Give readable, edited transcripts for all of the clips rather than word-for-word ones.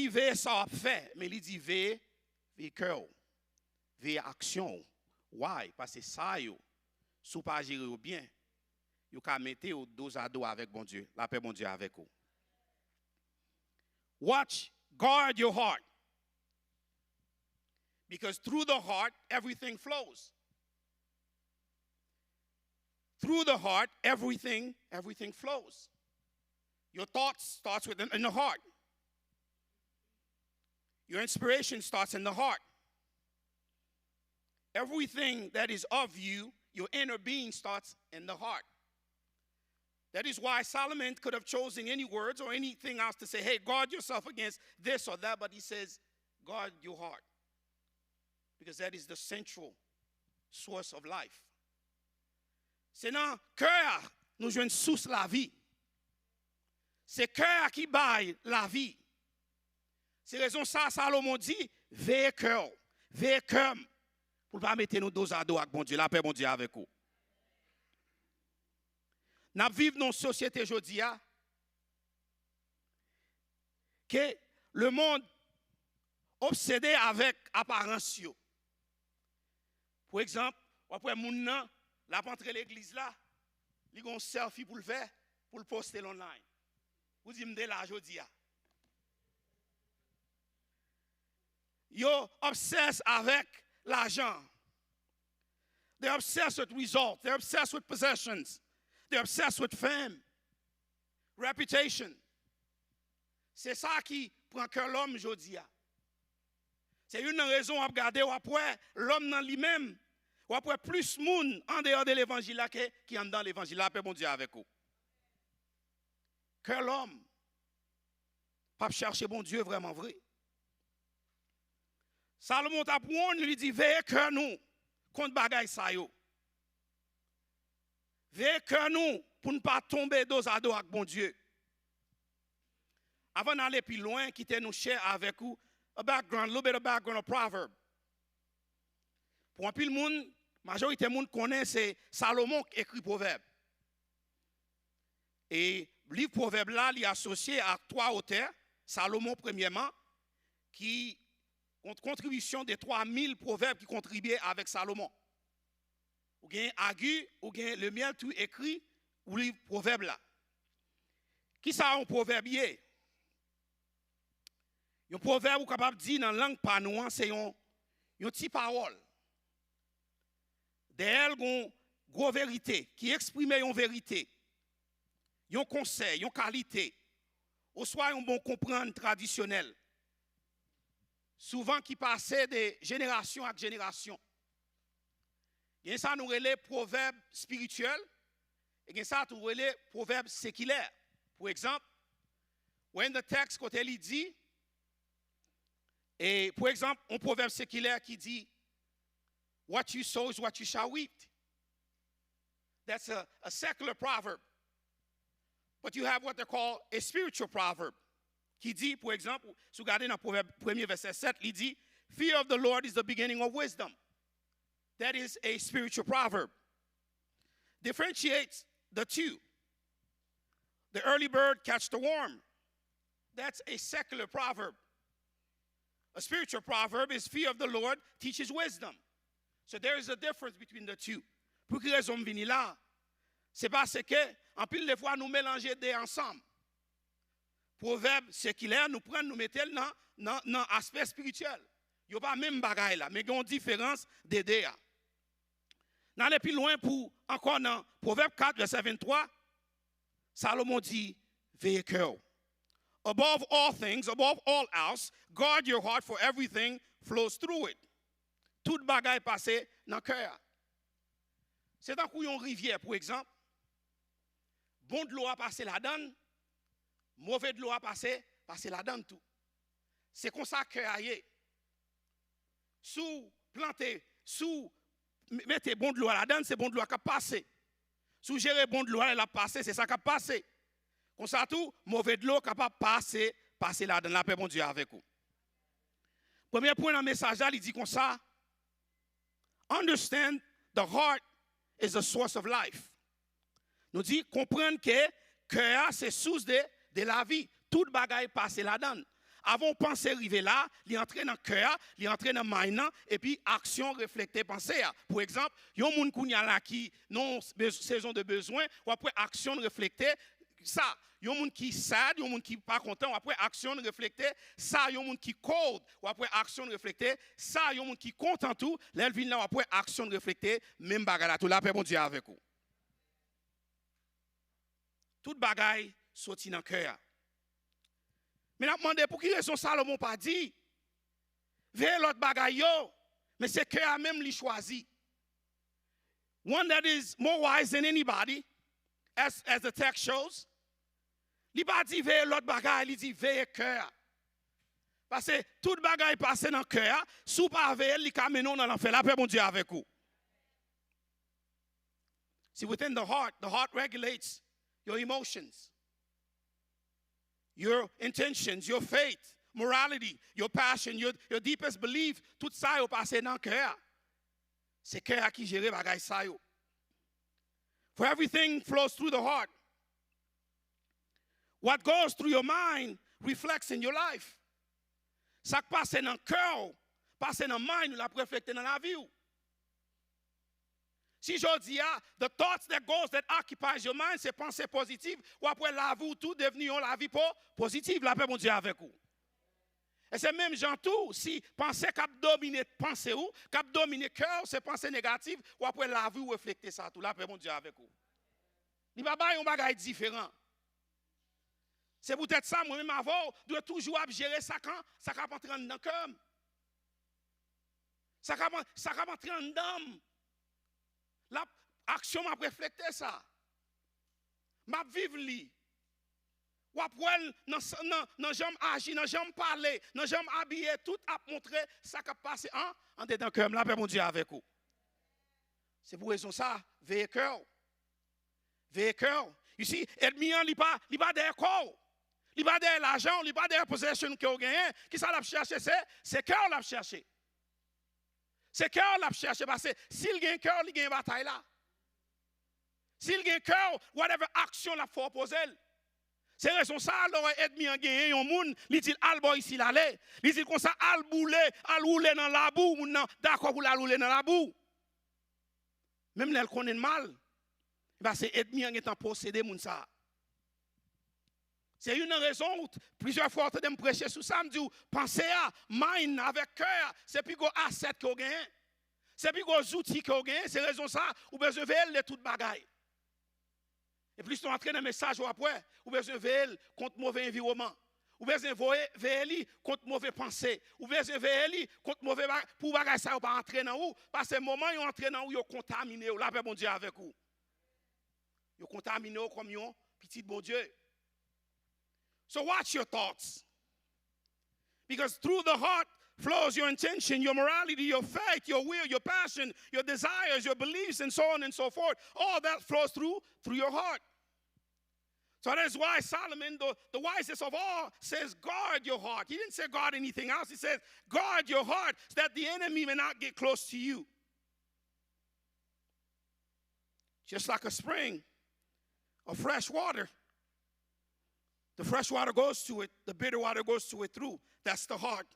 dit veille ça fait, mais il dit veille cœur, veille action. Why? Parce que ça yo, sous pas gérer bien, yo ka mettre au dos à dos avec bon Dieu, la paix bon Dieu avec vous. Watch, guard your heart. Because through the heart, everything flows. Through the heart, everything flows. Your thoughts starts in the heart. Your inspiration starts in the heart. Everything that is of you, your inner being starts in the heart. That is why Solomon could have chosen any words or anything else to say, hey, guard yourself against this or that, but he says, guard your heart. Because that is the central source of life. C'est dans le cœur nous jouons sous la vie. C'est le cœur qui baille la vie. C'est raison ça, Salomon dit, veillez cœur, pour ne pas mettre nos dos à dos avec bon Dieu, la paix bon Dieu avec vous. Nous vivons dans une société aujourd'hui que le monde obsédé avec apparence. Pour exemple, après moun nan, la rentré l'église là, il a un selfie pour le faire, pour le poster online. Vous dites m'de là aujourd'hui. Yo obsessed avec l'argent. They're obsessed with results. They're obsessed with possessions. They're obsessed with fame, reputation. C'est ça qui prend cœur l'homme aujourd'hui. C'est une raison à regarder ou après l'homme dans lui-même, ou après plus moun en dehors de l'évangile qui en dans l'évangile. La paix bon Dieu avec vous. Que l'homme pas chercher bon Dieu vraiment vrai. Salomon t'a lui dit veillez que nous contre bagaille ça yo. Veillez que nous pour ne pas tomber dos à dos avec bon Dieu. Avant d'aller plus loin, quittez nous share avec vous a little bit of background of proverb. Pour un pile monde, majorité monde connaît c'est Salomon qui écrit proverbe. Et le livre proverbe là, il est associé à 3 auteurs, Salomon premièrement qui ont contribution des 3000 proverbes qui contribuaient avec Salomon. Ou bien Agu, ou bien le mien tout écrit ou livre proverbe là. Qui ça un proverbe? Un proverbe ou capable de dire dans la langue panouan, c'est une petite parole. D'elle, une grosse vérité qui exprime une vérité, un conseil, une qualité, ou soit un bon comprendre traditionnel. Souvent qui passait de génération à génération. Et ça nous relève proverbes spirituels et ça nous relève proverbes séculaires. Par exemple, when the text quand elle dit et par exemple, un proverbe séculaire qui dit what you sow is what you shall reap. That's a secular proverb. But you have what they call a spiritual proverb. Qui dit, par exemple, si vous regardez dans le proverbe 1er verset 7, il dit fear of the Lord is the beginning of wisdom. That is a spiritual proverb. Differentiates the two. The early bird catch the worm. That's a secular proverb. A spiritual proverb is fear of the Lord teaches wisdom. So there is a difference between the two. Pour que raison vini là, c'est parce que en pile de fois nous mélanger des ensemble. Proverbe séculaire nous prend nous mettre dans aspect spirituel. Yo pas même bagaille là, mais il y a une différence des deux. N'allez plus loin pour encore dans Proverbe 4 verset 23, Salomon dit veillez cœur. Above all things, above all else, guard your heart for everything flows through it. Toute bagaille passée dans le cœur. C'est dans une rivière, par exemple. Bon de l'eau a passé là-dedans, mauvais de l'eau a passé là-dedans tout. C'est comme ça que cœur sous planter, sous mettez bon de l'eau là-dedans, c'est bon de l'eau qui a passé. Sous gérer bon de l'eau, elle a passé, c'est ça qui a passé. Comme ça tout, mauvais de l'eau capable passer là dans la paix bon Dieu avec vous. Premier point dans le message là, il dit comme ça. Understand the heart is the source of life. Nous dit comprendre que cœur c'est source de la vie. Toute bagaille passe là-dedans. avant penser arriver là, il entre dans le cœur, il entre dans le mind, et puis action reflétée pensée. Pour exemple, il y a un monde qui non saison de besoin, ou après action reflétée, ça. Il y a un monde qui sad, il y a un monde qui pas content, ou après action reflétée, ça. Il y a un monde qui cold, ou après action reflétée, ça. Il y a un monde qui content tout, là, il vient là, ou après action reflétée, même bagarre tout là, paix bon Dieu avec vous. Toute bagaille sorti dans le cœur. Mais on demande pour qui raison Salomon pas dit veille l'autre bagaille yo, mais c'est cœur même lui choisi. One that is more wise than anybody, as the text shows. Il pas dit veille l'autre bagaille, il dit veille cœur. Parce que toute bagaille passe dans le cœur, sous pas veille, il ka menon dans l'enfer. La paix bon Dieu avec vous. See, within the heart regulates your emotions, your intentions, your faith, morality, your passion, your deepest belief. Tout ça est passé dans le cœur. C'est le cœur qui gère bagay ça yo. For everything flows through the heart. What goes through your mind reflects in your life. Ça qui passe dans le cœur, passe dans le mind, ou la reflète dans la vie. Si je dis, the thoughts that occupies your mind, c'est pensée positive, ou après la vie, tout devenu la vie positive, la paix, mon Dieu, avec vous. Et c'est même genre tout, si pensée cap dominer pensée ou, cap dominer cœur, c'est pensée négative, ou après la vie, refléter ça tout, la paix, mon Dieu, avec vous. Il n'y a pas un bagage différent. C'est peut-être ça, moi-même avant, dois toujours gérer ça quand ça cap entrer dans le cœur. Ça cap entrer dans l'âme. L'action m'a reflété ça. M'a vivre li. Ou après dans jambe agir, dans jambe parler, dans jambe habiller, tout a montré ça qui passe en dedans cœur. La paix mon Dieu avec vous. C'est pour raison ça, veillez cœur. Veillez cœur. Ici, ennemi il pas derrière corps. Il pas derrière l'argent, il pas derrière possession que vous gagnez. Qui ça l'a cherché c'est cœur l'a cherché. C'est cœur l'a cherché parce que s'il gagne cœur, il gagne bataille là. S'il gagne cœur, whatever action la faut poser. C'est raison ça alors ennemi en gagne un monde, il dit al boy ici l'aller. Il dit comme ça al rouler dans la boue, d'accord pour la rouler dans la boue. Même là connaît mal. Parce que ennemi en étant possédé moun ça. C'est une raison, plusieurs fois, je me prêcher sur ça, je me dis, pensez à mind avec cœur, c'est plus gros asset que vous gagnez. C'est plus gros outils que vous gagnez, c'est raison ça, vous avez besoin de veiller toute bagaille. Et plus vous entrez dans le message après, vous avez besoin de veiller contre mauvais environnement. Vous avez besoin de veiller contre mauvais pensées. Vous avez besoin de veiller contre mauvais pour bagaille ça, vous pas entrer dans vous, parce que le moment où vous entrez dans vous, vous contaminé, la paix bon Dieu avec vous. Vous contaminé comme un petit bon Dieu. So watch your thoughts. Because through the heart flows your intention, your morality, your faith, your will, your passion, your desires, your beliefs, and so on and so forth. All that flows through your heart. So that is why Solomon, the wisest of all, says guard your heart. He didn't say guard anything else. He says guard your heart so that the enemy may not get close to you. Just like a spring of fresh water. The fresh water goes to it, the bitter water goes to it through. That's the heart.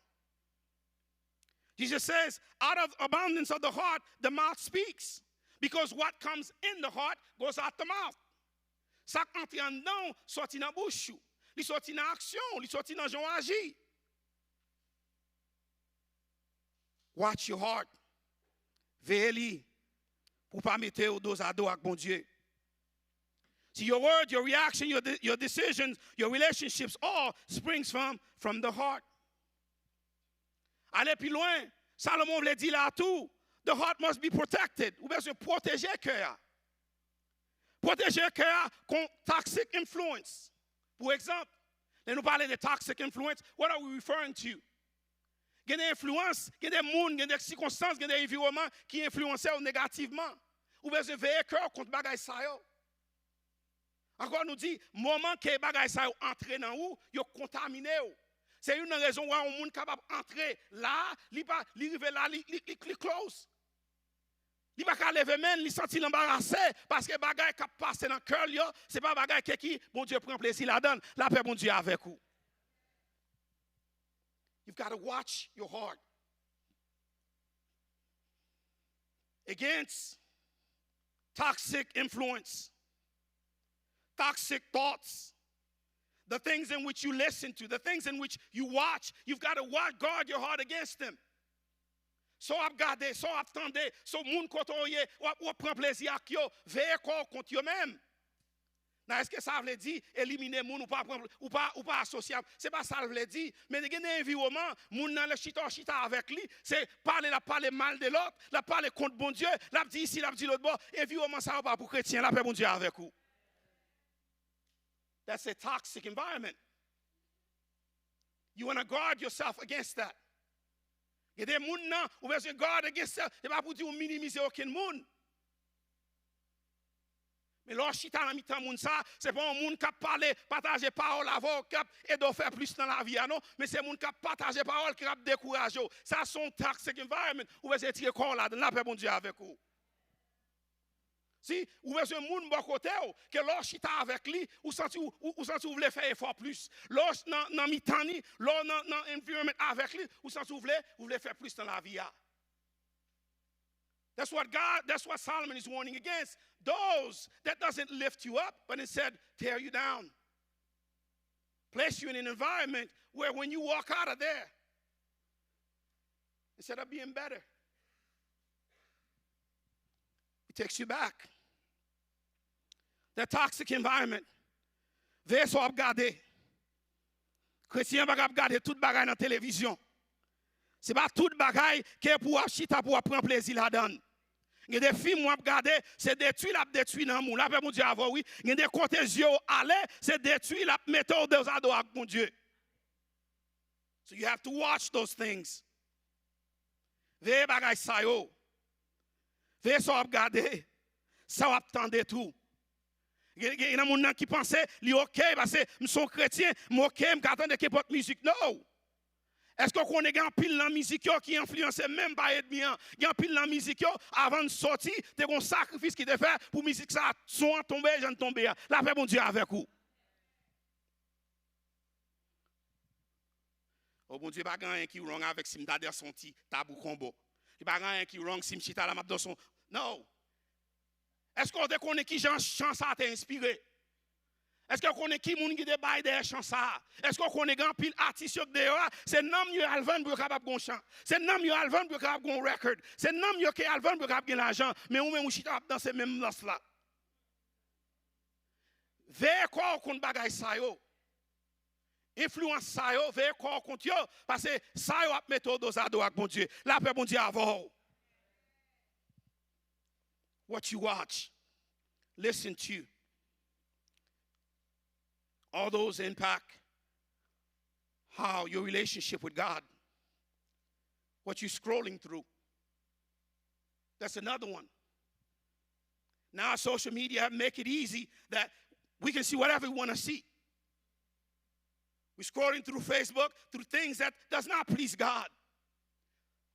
Jesus says, out of abundance of the heart, the mouth speaks. Because what comes in the heart goes out the mouth. Ça entre en dedans, sorti dans la bouche. Il sorti dans l'action, il sorti dans l'agir agir. Watch your heart. Veillez pour ne pas mettre au dos à dos avec bon Dieu. See, your word, your reaction, your decisions, your relationships, all springs from the heart. Allez plus loin. Salomon l'a dit là tout. The heart must be protected. Ou bien se protéger le cœur. Protéger le cœur contre toxic influence. Pour exemple, quand nous parlons de toxic influence, what are we referring to? Il y a des influences, il y a des mondes, il y a des circonstances, il y a des environnements qui influencent négativement. Ou bien se veiller le cœur contre bagay sa yo. Encore nous dit, moment que les bagages ça entrent dans vous, ils sont contaminés. C'est une raison où un monde capable d'entrer là, il arrive là, il close. Il va pas lever même, il sentit l'embarrassé parce que les bagages qui passent dans le cœur, ce n'est pas bagages qui bon Dieu prend plaisir là-dedans. La paix bon Dieu avec vous. got to watch your heart against toxic influence, toxic thoughts, the things in which you listen to, the things in which you watch. You've got to guard your heart against them. So ap gade, so ap tande, so moun kotoye, ou prend plaisir ak yo, veye kor kont yo même. Nan est-ce que ça veut dire éliminer moun ou pas associable? C'est pas ça veut dire, mais il y a un environnement, moun nan le chita avec lui, c'est parler mal de l'autre, la parler contre bon Dieu, la dit ici, la dit l'autre bord, environnement ça va pas pour chrétien, la paix bon Dieu avec vous. That's a toxic environment. You want to guard yourself against that. Il y a des gens nan, ou besoin guard against ça, c'est pas pour dire ou minimiser aucun monde. Mais lorsque tu as mis dans ça, c'est pas un monde qui parle, partager parole avant, et de faire plus dans la vie, non? Mais c'est un monde qui partage parole, qui a découragé. Ça, c'est un toxic environment. Ou besoin tirer corps là, la paix bon Dieu avec vous. Si, ou besoin un monde bon côté, que lorsque tu es avec lui, ou senti ou voulez faire effort plus. Lorsque dans mitani, lorsque dans environnement avec lui, ou senti ou voulez faire plus dans la vie. That's what Solomon is warning against. Those that doesn't lift you up, but instead tear you down. Place you in an environment where when you walk out of there, instead of being better, it takes you back. That toxic environment. Ve so ap gade. Chrétien va ap gade tout bagay dans télévision. C'est pas tout bagay qui est pour chita pour prendre plaisir là-dedans. Il y a des films où regarder, c'est détruit dans le monde. Là, mon Dieu, avant, oui. Il y a des contagieux aller, c'est détruit la méthode des ados avec mon Dieu. So you have to watch those things. Veye bagay sa yo. Veye so regarder. Ça va attendre tout. Il y a des gens qui pensent, li OK, parce que je suis chrétien, je OK, je attends que votre musique. Non. Est-ce qu'on connaît un pile dans la musique qui influence même pas ennemi? Il y a un pile dans la musique avant de sortir, tu as un sacrifice qui te fait pour la musique ça soit tomber, j'en tomber. La paix bon Dieu avec vous. Oh bon Dieu, pas rien qui wrong avec si m'dade son petit tabou combo. Il pas rien qui wrong si m'chita la map dans son. Non. Est-ce qu'on connaît qui chant ça t'a inspiré? Est-ce qu'on connaît qui moun qui te bail des chants ça? Est-ce qu'on connaît grand pile artiste qui dehors? C'est nom yo Alvan pour capable gon chant. C'est nom yo Alvan pour capable gon record. C'est nom yo que Alvan pour capable l'argent, mais ou même ou chita dans ces mêmes lance là. Vers quoi qu'on bagay ça yo? Influence ça yo, vers quoi qu'on yo parce que ça yo a méthode aux ados avec bon Dieu. La paix bon Dieu avant. What you watch, listen to. All those impact how your relationship with God, what you're scrolling through. That's another one. Now social media make it easy that we can see whatever we want to see. We're scrolling through Facebook, through things that does not please God.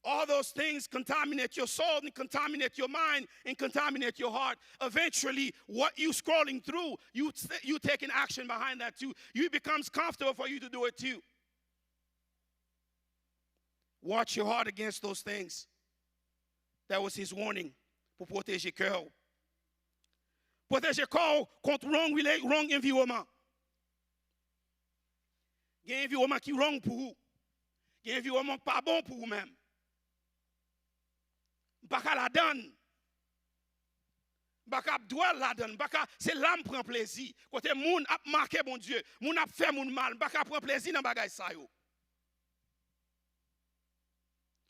All those things contaminate your soul and contaminate your mind and contaminate your heart. Eventually, what you're scrolling through, you taking action behind that too. It becomes comfortable for you to do it too. Watch your heart against those things. That was his warning pour protéger cœur. Protéger cœur contre wrong environnement. Il y a un environnement qui est wrong pour vous. Il y a un environnement pas bon pour vous-même. Baka la donne. Baka doit la donne. Baka c'est l'âme prend plaisir. Côté moun a marqué bon Dieu, moun a fait moun mal, baka prend plaisir dans bagay sa yo.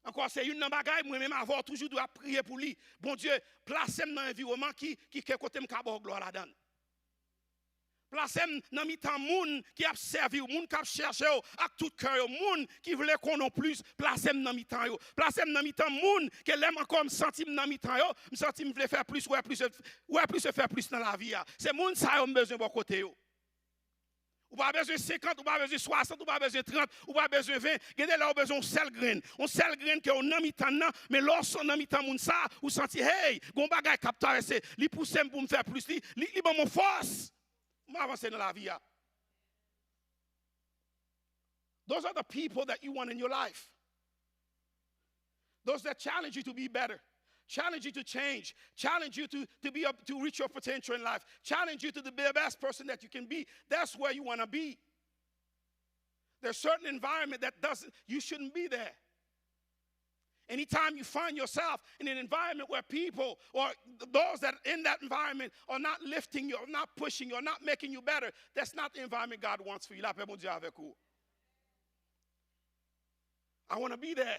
Encore c'est une bagay moi même avoir toujours doit prier pour lui. Bon Dieu, placez-moi dans un environnement qui côté me ka gloire la donne. Placez-moi dans mitan moun qui a servi, moun qui a cherché avec tout cœur, moun qui voulait qu'on en plus, placez-moi dans mitan yo. Placez-moi dans mitan moun qui l'aime encore me sentir dans mitan yo, me sentir me voulait faire plus plus faire plus dans la vie. C'est moun ça yo besoin bon côté yo. Ou pas besoin 50, ou pas besoin 60, ou pas besoin 30, ou pas besoin 20. Gade là ou besoin sel grain. On sel grain que on nan mitan nan, mais lorsqu'on nan mitan moun ça, ou senti hey, gon bagay k'ap traverser, li pousse pour me faire plus, li bon mon force. Je vais avancer dans la vie. Those are the people that you want in your life. Those that challenge you to be better, challenge you to change, challenge you to reach your potential in life, challenge you to be the best person that you can be. That's where you want to be. There's certain environment that you shouldn't be there. Anytime you find yourself in an environment where people or those that in that environment are not lifting you, or not pushing you, or not making you better, that's not the environment God wants for you. La paix, bon Dieu, avec vous. I want to be there.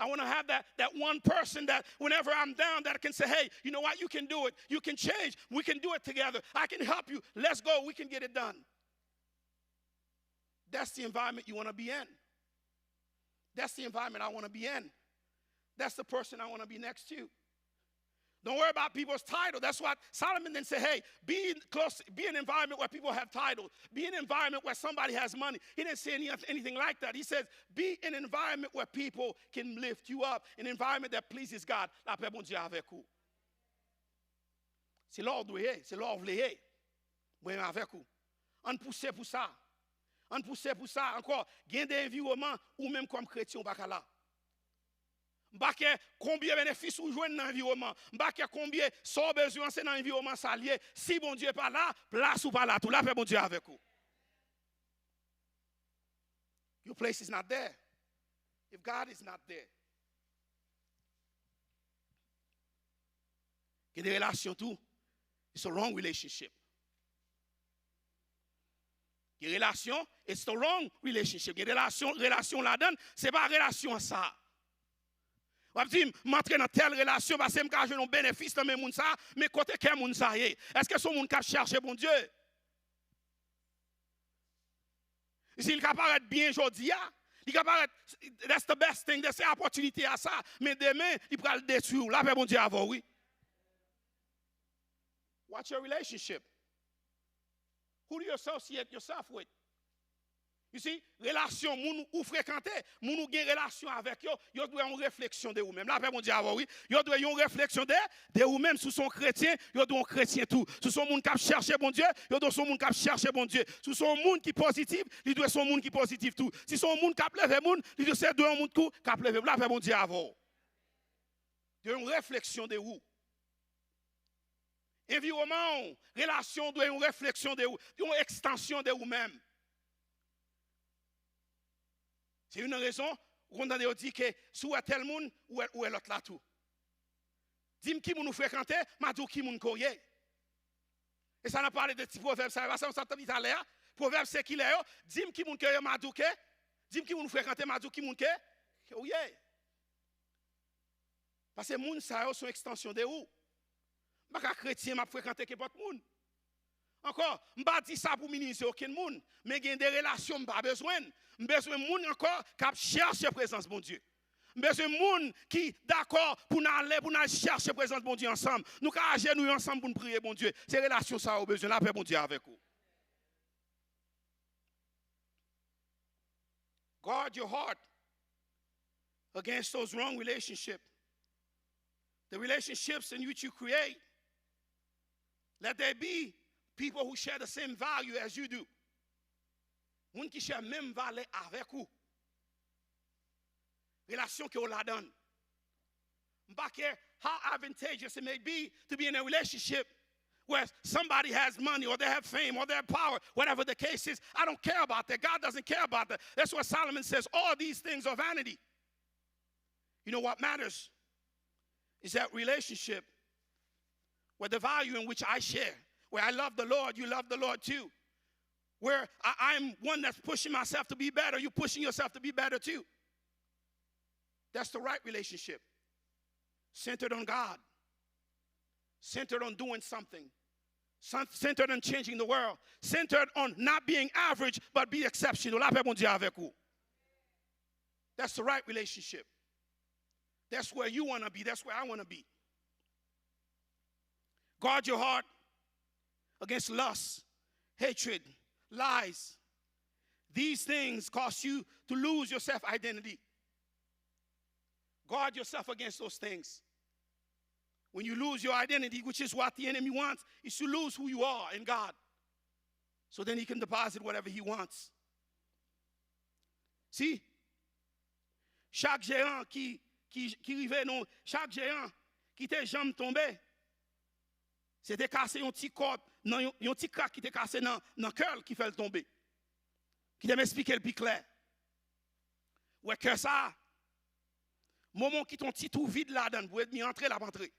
I want to have that one person that whenever I'm down that can say, hey, you know what? You can do it. You can change. We can do it together. I can help you. Let's go. We can get it done. That's the environment you want to be in. That's the environment I want to be in. That's the person I want to be next to. Don't worry about people's title. That's what Solomon then said, hey, be in an environment where people have titles. Be in an environment where somebody has money. He didn't say anything like that. He says, be in an environment where people can lift you up. An environment that pleases God. La paix, bon Dieu, avec vous. C'est l'ordre, c'est l'ordre, bon avec vous. On pousse pour ça. On pousse pour ça. Encore, gain d'environnement ou même comme chrétien, on va là. M'bake combien de bénéfices ou joindre dans l'environnement. M'bake combien sont besoin c'est dans l'environnement salier. Si bon Dieu pas là, place ou pas là, tout là fait bon Dieu avec vous. Your place is not there. If God is not there. Il y a des relations tout. It's a wrong relationship. Il y a des relations, it's the wrong relationship. Il y a des relations là-dedans, c'est pas relation ça. On va dire, m'entrer dans telle relation parce que je n'ai un bénéfice dans mes gens, mais côté quel moun ça y est? Est-ce que son moun qui cherche bon Dieu? S'il apparaît bien aujourd'hui, il apparaît, that's the best thing, c'est l'opportunité à ça, mais demain, il pourra le détruire. Là, bon Dieu avant, oui. What's your relationship? Who do you associate yourself with? You see, relation, moun ou fréquenter, moun ou gen relation avec yo, yo doit une réflexion de vous-même. Là, mon Dieu, oui, yo doit une réflexion de vous-même. Sous son chrétien, yo doit un chrétien tout. Sous son moun qui cherche bon Dieu, yo doit son moun qui cherche bon Dieu. Sous son moun qui positif, il doit son moun qui positif tout. Si son moun qui lève moun, il doit c'est un moun qui lève. Là, mon Dieu, avant. De une réflexion de vous. Environnement, relation doit une réflexion de vous, une extension de vous-même. C'est une raison où on a dit que si vous êtes tel monde, ou est l'autre là tout. Dis-moi qui nous fréquente, m'a dit qui nous connaît. Et ça n'a pas parlé de petits proverbes, ça va ça tout à l'heure. Proverbe c'est qu'il est, dis-moi qui nous connaît, m'a dit que, dis-moi qui nous fréquente, m'a dit qui nous connaît. Oui. Parce que les gens, ça sont extension de où? Je ne suis pas chrétien, je fréquente que pas de monde. Encore, je ne pas dire ça pour minimiser aucun monde, mais il y a des relations, je n'ai pas besoin. J'ai besoin de monde encore qui cherche la présence de mon Dieu. J'ai besoin de monde qui d'accord pour aller chercher la présence de mon Dieu ensemble. Nous allons agir nous ensemble pour prier mon Dieu. C'est relation ça au besoin la paix mon Dieu avec vous. Guard your heart against those wrong relationships. The relationships in which you create. Let there be people who share the same value as you do. Moun qui share même valeur avec vous. Relation que vous la donne. Pas care how advantageous it may be to be in a relationship where somebody has money or they have fame or they have power, whatever the case is. I don't care about that. God doesn't care about that. That's what Solomon says. All these things are vanity. You know what matters is that relationship where the value in which I share, where I love the Lord, you love the Lord too. Where I'm one that's pushing myself to be better, you're pushing yourself to be better too. That's the right relationship. Centered on God. Centered on doing something. Centered on changing the world. Centered on not being average, but be exceptional. That's the right relationship. That's where you want to be. That's where I want to be. Guard your heart against lust, hatred, lies. These things cause you to lose your self-identity. Guard yourself against those things. When you lose your identity, which is what the enemy wants, is to lose who you are in God. So then he can deposit whatever he wants. Si chaque géant qui arrivait, non, chaque géant qui était jamais tombé, c'était cassé un petit corps, un petit crack qui était cassé dans le cœur qui fait le tomber. Qui m'a expliqué le plus clair. Ouais, que ça, moment qui ton petit tout vide là-dedans, pour être entrer, la rentrer.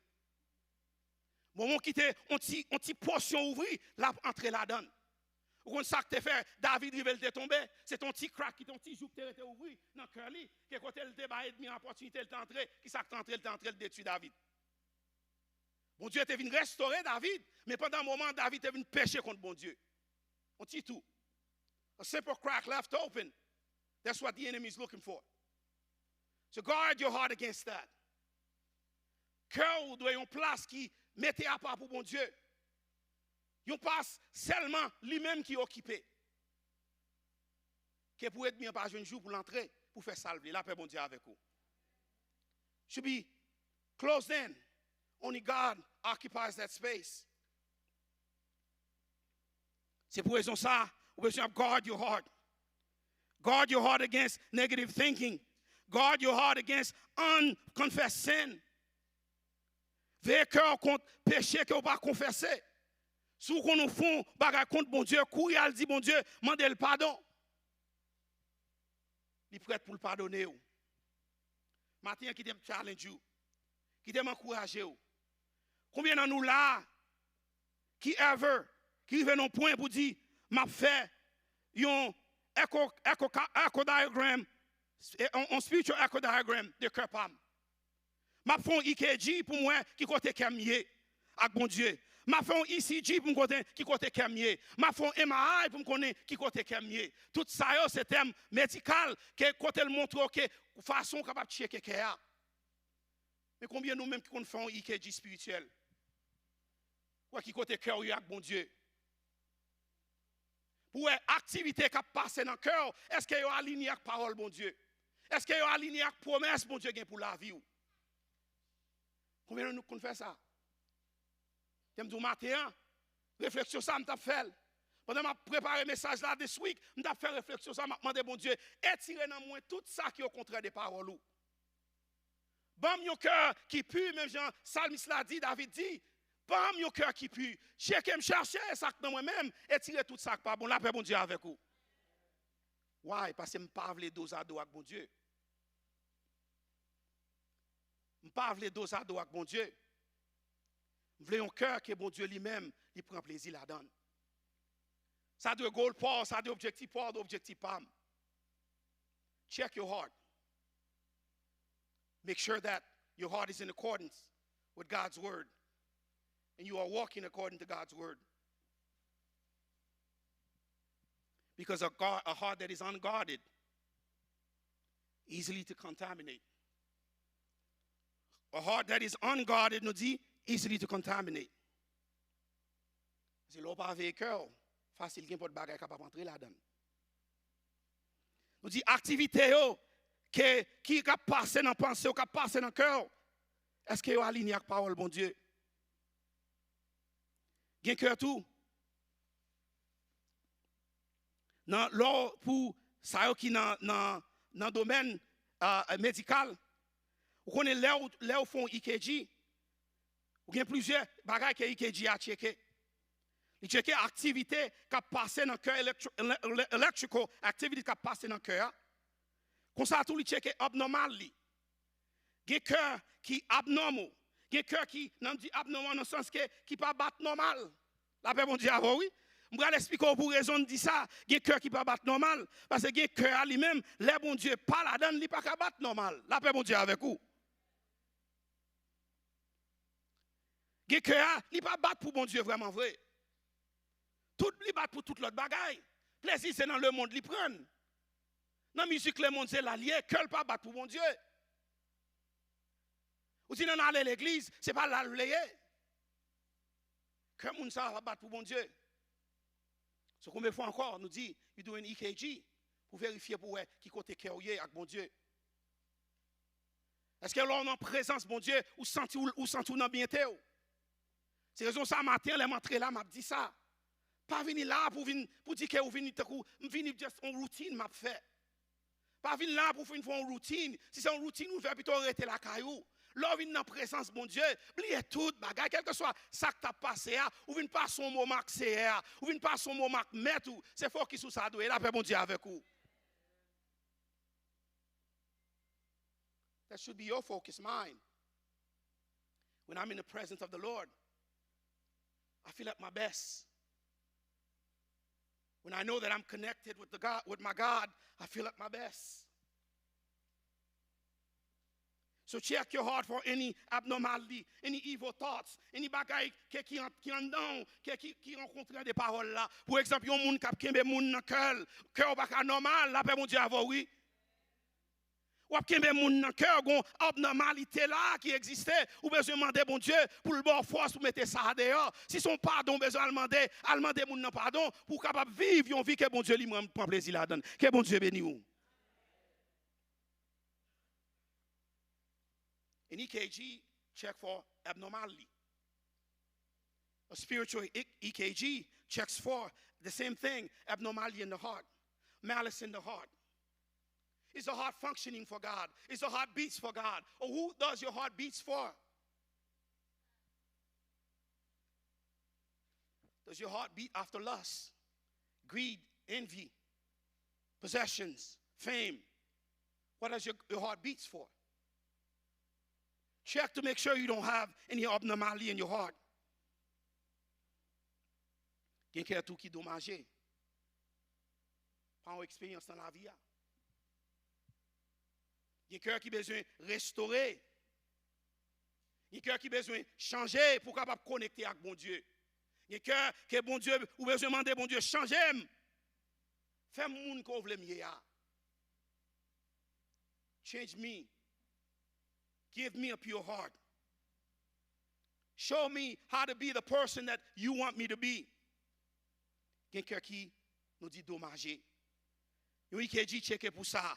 Moment qui était un petit portion ouvri, la entrer là-dedans. Ou quand ça que tu fait, David rivel te tombé, c'est ton petit crack, ton petit joug qui était ouvert dans le cœur, qui côté le débat et demi opportunité de t'entrer, qui ça que t'entrer le détruit David. Bon Dieu était venu restaurer David, mais pendant un moment, David était venu pécher contre bon Dieu. On dit tout. A simple crack left open. That's what the enemy is looking for. So guard your heart against that. Cœur doit avoir une place qui mette à part pour bon Dieu. Yon passe seulement lui-même qui est occupé. Que pour être bien par un jour pour l'entrer, pour faire salver. La paix bon Dieu avec vous. Should be closed in. Only God occupies that space. C'est pour raison ça, vous besoin de guard your heart. Guard your heart against negative thinking. Guard your heart against unconfessed sin. Veillez cœur contre péché que vous pas confessé. Si vous nous font bagarre contre bon Dieu, courir à dit bon Dieu, mandez le pardon. Il est prêt pour le pardonner. Matin qui te challenge you, qui te m'encourager. Combien de nous là qui arrive à un point pour dire m'a fait un echo diagram, un spiritual echo diagram de cœur pam. M'a fait un EKG pour moi qui côté cammier avec bon Dieu. M'a fait un ECG pour me connaître qui côté cammier. M'a fait un MRI pour me connaître qui côté cammier. Tout ça c'est terme médical que côté le montre que façon capable de checker cœur. Mais combien nous même qui qu'on fait un EKG spirituel? Quoi qui côté cœur avec bon Dieu. Pour activité qui passe dans le cœur, est-ce qu'il y a aligné avec parole bon Dieu? Est-ce qu'il y a aligné avec promesse bon Dieu pour la vie? Combien de nous qu'on fait ça? Je me dis matin, réflexion ça m'a fait. Pendant que je préparé le message là this week, je fait réflexion ça, m'a demandé bon Dieu, étirez dans moi tout ça qui est au contraire des paroles. Bam yon cœur qui pue, même Jean Psalmiste l'a dit, David dit, bam yon cœur qui pue. Chacun me chercher ça dans moi-même, étirez tout ça pas bon, la paix bon Dieu avec vous. Why? Parce que je ne parle pas dos à dos avec bon Dieu. Je ne parle pas dos à dos avec bon Dieu. Je veux un cœur que bon Dieu lui-même, il prend plaisir là-dedans. Ça doit goal pas, ça doit objectif pas, objectif pas. Check your heart. Make sure that your heart is in accordance with God's word. And you are walking according to God's word. Because a heart that is unguarded, easily to contaminate. A heart that is unguarded, nous dit, easily to contaminate. Si l'on pas avec cœur, facile qu'il y ait pas de bagaille capable d'entrer là-dedans. Nous dit activité qui a passé dans la pensée, qui a passé dans le cœur. Est-ce qu'il y a aligné avec la parole, bon Dieu? Il y a un cœur tout. Là, pour ça qui dans le domaine médical, vous connaissez là où font EKG. Il y a plusieurs bagages que EKG a checké. Il checké l'activité qui a passé dans le cœur, electrical activity qui a passé dans le cœur. Comme ça, tout le checké abnormal. Il y a un cœur qui est abnormal. Il y a un cœur qui est abnormal dans le sens que qui ne peut pas battre normal. La paix, bon Dieu, oui. Je vais expliquer pour raison de dire ça. Il y a un cœur qui ne peut pas battre normal. Parce que il y a un cœur lui-même, le bon Dieu, pas là-dedans, il ne peut pas battre normal. La paix, bon Dieu, avec vous. Il y a un cœur, il ne peut pas battre pour bon Dieu, vraiment vrai. Tout il bat pour toute l'autre bagaille. Plaisir, c'est dans le monde, il prend. Dans la musique, le monde, c'est l'allié. Que le pas battre pour mon Dieu. Ou si on allait à l'église, ce n'est pas l'allié. Que le monde ça va battre pour mon Dieu. Ce qu'on me fait encore, nous dit, il doit un EKG pour vérifier pour qui côté cœur avec mon Dieu. Est-ce que là, on est en présence, mon Dieu, ou senti dans bien théo? C'est raison ça, matin, les m'entrer là, m'a dit ça. Pas venir là pour dire que vous venez juste en routine, m'a fait. Pas venir là pour faire une routine. Si c'est une routine, vous faites plutôt arrêter la caillou. Là, vous venez dans la présence de mon Dieu. Oubliez tout, bagaille, quel que soit ça que tu as passé, ou venez pas son moment que c'est, ou venez pas son moment que mettre, c'est fort qui sous ça doit. Et là, mon Dieu avec vous. That should be your focus, mine. When I'm in the presence of the Lord, I feel at my best. When I know that I'm connected with my God, I feel at my best. So check your heart for any abnormality, any evil thoughts, any bagaille qui en dedans, qui rencontre des paroles là. Pour exemple, yon moun kap kembe moun nan cœur pas normal, là mon Dieu avant oui. Ou ap kembe moun nan cœur gon abnormalité là qui existait, ou besoin demander bon Dieu pour le bon force pour mettre ça dehors. Si son pardon besoin demander moun nan pardon pour capable vivre yon vie que bon Dieu lui prend plaisir là dedans. Que bon Dieu béni ou. An EKG, check for abnormality. A spiritual EKG checks for the same thing, abnormality in the heart, malice in the heart. Is the heart functioning for God? Is the heart beats for God? Or who does your heart beats for? Does your heart beat after lust, greed, envy, possessions, fame? What does your heart beats for? Check to make sure you don't have any abnormality in your heart. Quelqu'un tout qui dommagé. Pas une expérience dans la vie. Il y a un cœur qui a besoin de restaurer. Il y a un cœur qui a besoin de changer pour capable connecter avec bon Dieu. Il y a un cœur qui est bon Dieu, ou besoin de demander bon Dieu, changez-moi. Fais-moi moun qu'on veut mieux. Change me. Give me a pure heart. Show me how to be the person that you want me to be. Quelqu'un qui nous dit dommagé. Il y a dit checker pour ça.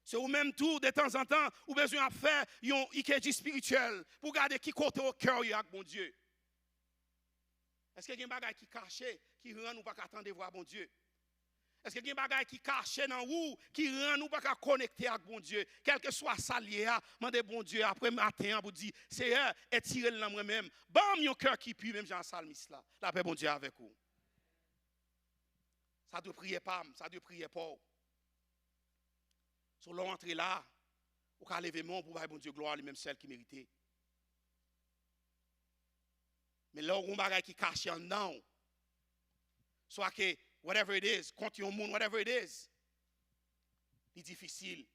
C'est ou même tout, de temps en temps, ou besoin de faire un EKG spirituel pour garder qui côté au cœur avec bon Dieu. Est-ce qu'il y a des bagages qui cachent, qui rendent nous pas attendre de voir bon Dieu? Est-ce qu'il y a des bagages qui cachent dans vous, qui rendent nous pas connecter avec bon Dieu? Quel que soit ça lié, demandez bon Dieu après matin pour dire, Seigneur, étirez le moi-même. Bam, mon cœur qui pue, même Jean Salmis là. La paix bon Dieu avec vous. Ça doit prier pas, ça doit prier pas. Sur l'entrée là, ou qu'à lever mon pour bon Dieu gloire lui-même celle qui méritait. Mais là, on bagage qui cache en dedans. Soit que whatever it is, contre un monde, whatever it is, c'est difficile.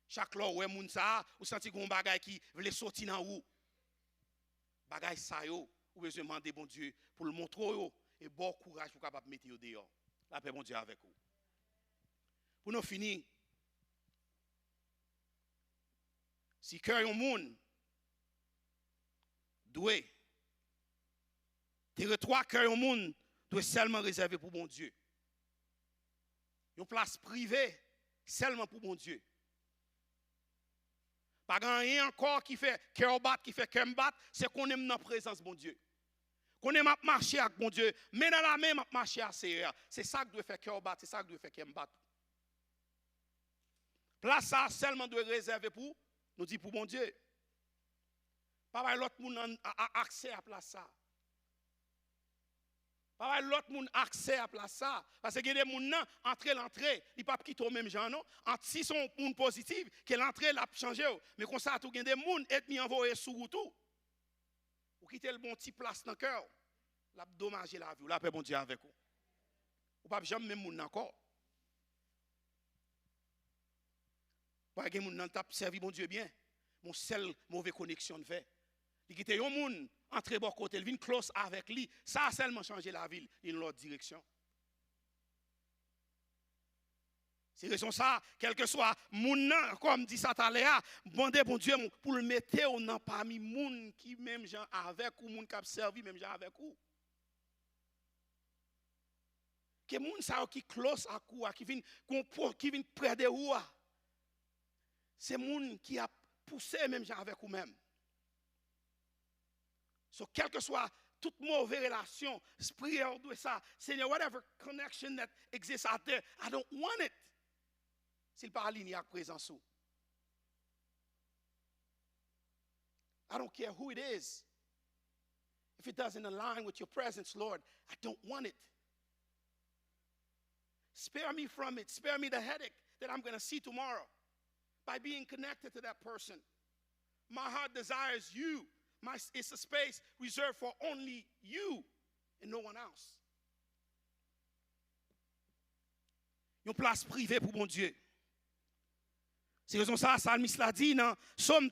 Chaque là où un monde ça, ou senti qu'on bagage qui veut sortir dans où. Bagage ça yo, ou besoin demander bon Dieu pour le montrer yo et bon courage pour capable mettre yo dehors. La paix bon Dieu avec vous. Pour nous finir, si cœur un monde doit territoire cœur un monde doit seulement réservé pour bon Dieu. Une place privée seulement pour bon Dieu. Pas rien encore qui fait cœur bat, qui fait cœur bat, c'est qu'on aime dans la présence de bon Dieu. Qu'on aime marcher avec bon Dieu, mais dans la même marcher à CR. C'est ça que doit faire cœur bat, c'est ça que doit faire cœur bat. Place ça seulement doit réserver pour nous dit pour bon Dieu. Pas l'autre monde a accès à place ça. Pas l'autre monde accès à place ça parce que des monde l'entrée, il pas quitter au même genre non. Si son monde positif, que l'entrée l'a changé mais comme ça tout gain des monde et mis envoyer sous tout. Ou quitter le bon petit place dans cœur, l'a dommager la vie, la paix bon Dieu avec vous. Ou pas jamais même monde encore. Pas que moun nan t'a servi bon Dieu bien. Mon seul mauvais connexion de fait. Il quitte un moun entre bon côté, il vient close avec lui, ça a seulement changé la ville dans l'autre direction. C'est raison ça, quel que soit moun nan, comme dit ça tout à l'heure, demandez bon Dieu pour le mettre dans parmi moun qui même gens avec ou moun qui a servi même gens avec ou. Que moun ça qui close à coup, qui vient près de ou. C'est moun qui a poussé même gens avec vous-même. So, quelle que soit toute mauvaise relation, prière de ça, Seigneur, whatever connection that exists out there, I don't want it. s'il pas aligné avec présence. I don't care who it is. If it doesn't align with your presence, Lord, I don't want it. Spare me from it. Spare me the headache that I'm going to see tomorrow by being connected to that person. My heart desires you. It's a space reserved for only you and no one else. Une place privée pour mon Dieu. C'est raison ça, Salmiste l'a dit dans Psaume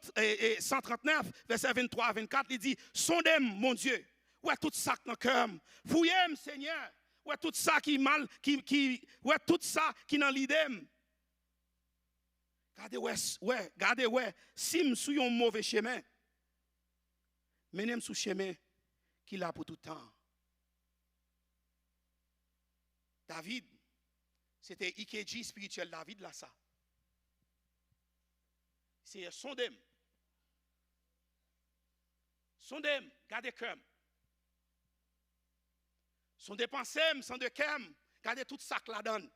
139, verset 23 à 24, il dit, sondez-moi, mon Dieu, ouais tout ça dans le cœur, fouillez-moi, Seigneur, ouais tout ça qui mal, ouais tout ça qui dans l'idée. Gardez, si je suis un mauvais chemin, menez-moi sur le chemin qu'il a pour tout temps. David, c'était EKG spirituel, David là ça. C'est sondez-moi. Sondez-moi, gardez cœur. Sondez pensées, sondez cœur, gardez tout ça que la donne.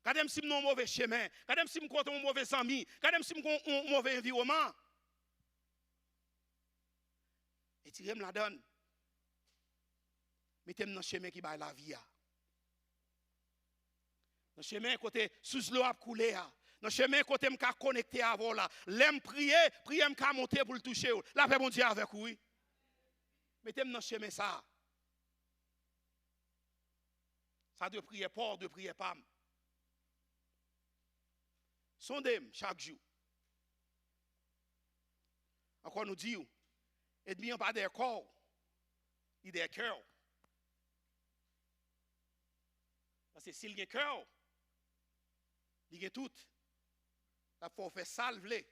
Gardez si je suis un mauvais chemin, gardez si je suis un mauvais ami, gardez si je suis un mauvais environnement. Et tirez-moi la donne. Mettez-moi dans le chemin qui va la vie. Dans le chemin côté sous l'eau a coulé. Dans le chemin côté me connecté à vous là. L'aime prier me monter pour le toucher. La paix mon Dieu avec vous. Mettez-moi dans le chemin ça. Ça de prier pas, de prier pas. Sondez-moi chaque jour. Encore nous dit, et bien pas des corps, il des cœurs. Parce que s'il y a un cœur, il y a tout. Il faut faire salver.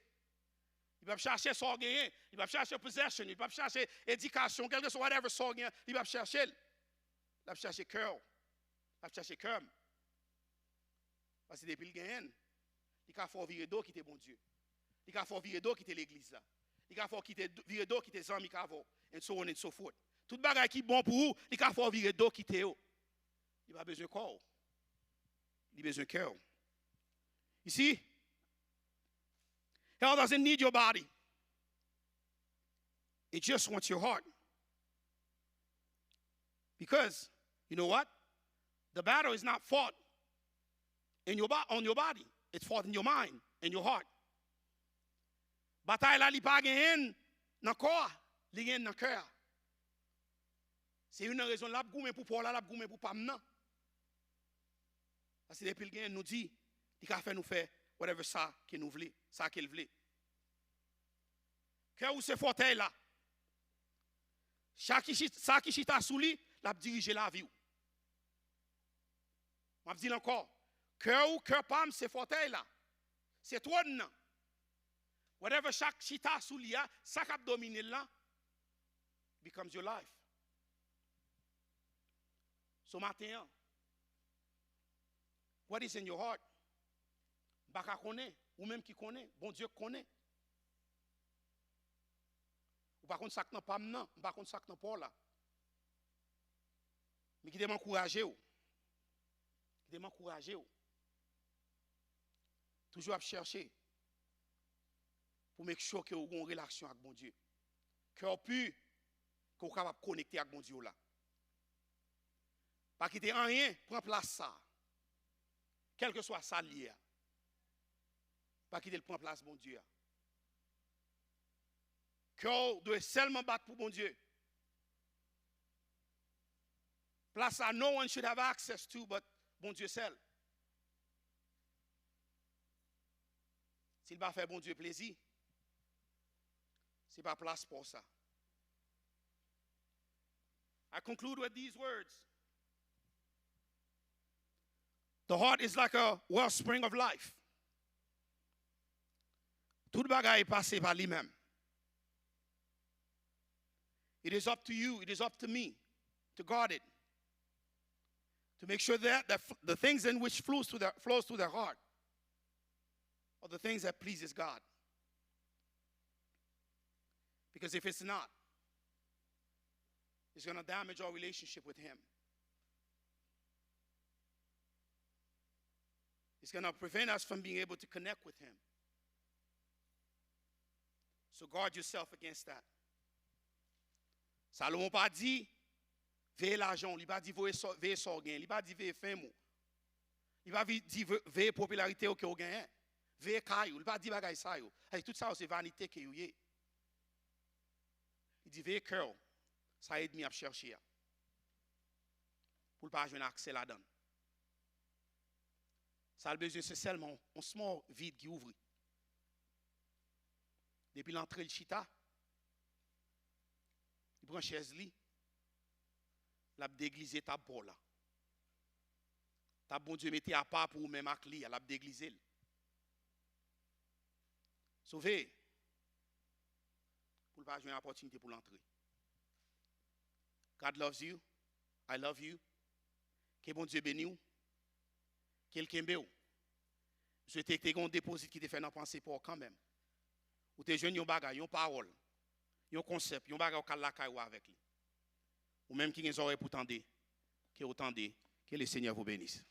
Il va chercher son gain, il va chercher possession, il va chercher éducation, quelque chose, whatever son gain, il va chercher. Il va chercher cœur. Il va chercher cœur. Parce que depuis le gain, il va faire virer d'eau qui était bon Dieu. Il va faire virer d'eau qui était l'église là. Il va faire virer d'eau qui était les amis qui avaient. And so on and so forth. Tout bagage qui est bon pour vous, il va faire virer d'eau qui était eux. Il va besoin de corps. Il a besoin de cœur. You see? Hell doesn't need your body. It just wants your heart. Because, you know what? The battle is not fought on your body. It's fought in your mind and your heart. Bataille là, il pas gagné dans le corps, il gagne dans le cœur. C'est une raison là, pour Paul, là, pour pas maintenant. Parce que depuis le gain nous dit, il a fait nous faire whatever ça qu'il nous voulait, ça qu'il voulait. Cœur où c'est fauteuil là, ça qui chita sous lui, l'a dirigé la vie. Je dis encore, cœur pam c'est fauteuil là, c'est toi non. Whatever chaque chita sous lui, ça qui a dominé là, becomes your life. Ce matin, what is in your heart? Baka connaît, ou même qui connaît, bon Dieu connaît. Ou par contre, ça n'a pas maintenant, par contre, ça n'a pas là. Mais qui m'encourager. Qui m'encourager. Toujours à chercher pour make sure que vous avez une relation avec bon Dieu. Cœur pur, que vous êtes capable de connecter avec bon Dieu là. Pas quitter rien, prends place ça. Quel que soit ça lié. Pas quitter le prend place bon Dieu. Cœur doit seulement battre pour bon Dieu. Place ça, no one should have access to but bon Dieu seul. S'il va faire bon Dieu plaisir, c'est pas place pour ça. I conclude with these words. The heart is like a wellspring of life. Tout bagay est passé par lui-même. It is up to you, it is up to me to guard it. To make sure that the things in which flows through the heart are the things that pleases God. Because if it's not, it's going to damage our relationship with Him. It's going to prevent us from being able to connect with him. So guard yourself against that. Salomon pas dit veiller l'argent, il pas dit veiller son gain, il pas dit veiller fin mot. Il pas dit veiller popularité au que gain. Veiller caillou, il pas dit bagay ça yo. Tout ça c'est vanité que yo yé. Il dit veiller cœur, ça aide à chercher. Pour pas jouer accès là-dedans. Ça a besoin c'est seulement un small vide qui ouvre. Depuis l'entrée de chita, il prend chaise li, l'a déglise ta bol là. Ta bon Dieu mettez à part pour même ak li, l'a déglise. Sauvé pour pas jouer une opportunité pour l'entrer. God loves you. I love you. Que bon Dieu bénisse vous. Quelqu'un béou. Je souhaite que tu aies un dépôt qui te fait dans penser pour quand même. Ou tu es jeune, yon bagay, yon parole, yon concept, yon bagay ou kal la kaywa avec lui. Ou même qui a des oreilles pour tendre, que le Seigneur vous bénisse.